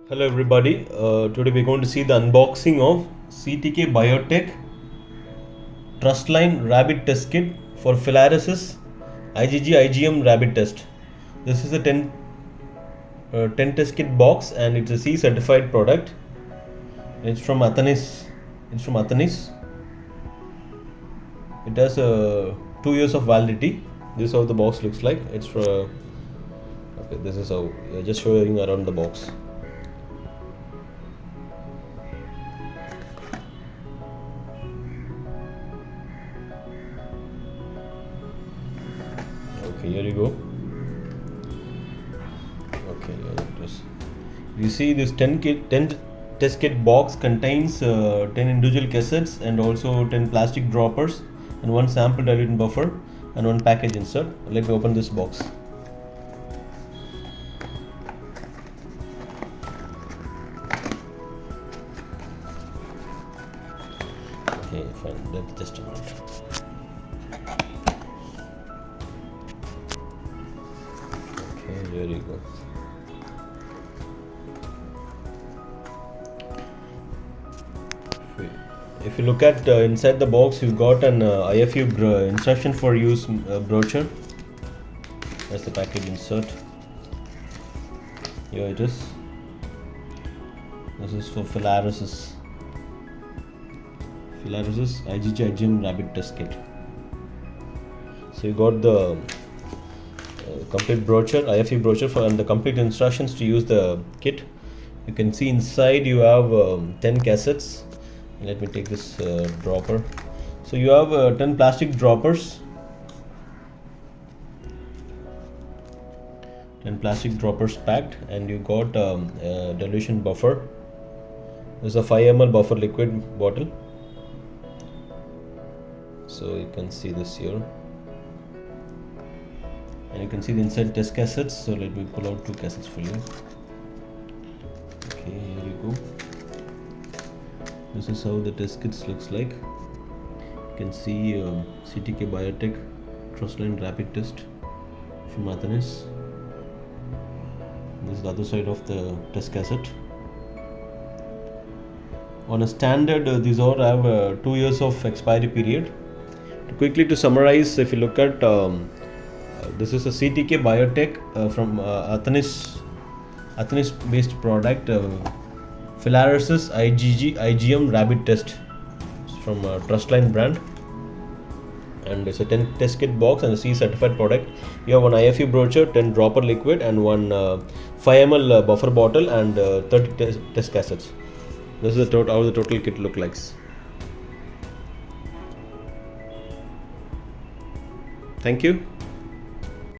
Hello everybody, today we're going to see the unboxing of CTK Biotech TRUSTline Rapid Test Kit for Filariasis IgG IgM Rapid Test. This is a 10 test kit box and it's a C certified product. It's from Athenis. It has 2 years of validity. This is how the box looks like. It's for okay, this is how just showing around the box. Okay, here you go. Okay, you see this 10 test kit box contains 10 individual cassettes and also 10 plastic droppers and one sample diluent buffer and one package insert. Let me open this box. Okay, fine. That's just a minute. Okay, here you go. If you look at inside the box, you've got an IFU instruction for use brochure. That's the package insert. Here it is. This is for Filariasis IgG IgM Rapid Test Kit. So you got the complete brochure, IFU brochure and the complete instructions to use the kit. You can see inside you have 10 cassettes. Let me take this dropper. So you have 10 plastic droppers, 10 plastic droppers packed, and you got dilution buffer. This is a 5 ml buffer liquid bottle. So you can see this here, and you can see the inside test cassettes. So let me pull out 2 cassettes for you. Okay, here you go. This is how the test kits looks like. You can see CTK Biotech TRUSTline Rapid Test from Athenis. This is the other side of the test cassette. On a standard, these all have 2 years of expiry period. Quickly to summarize, if you look at this is a CTK Biotech from Athenis based product. Filariasis IgG IgM Rapid Test from TRUSTline brand, and it's a 10 test kit box and a C certified product. You have one IFU brochure, 10 dropper liquid, and one 5 ml buffer bottle, and 30 test cassettes. This is how the total kit looks like. Thank you.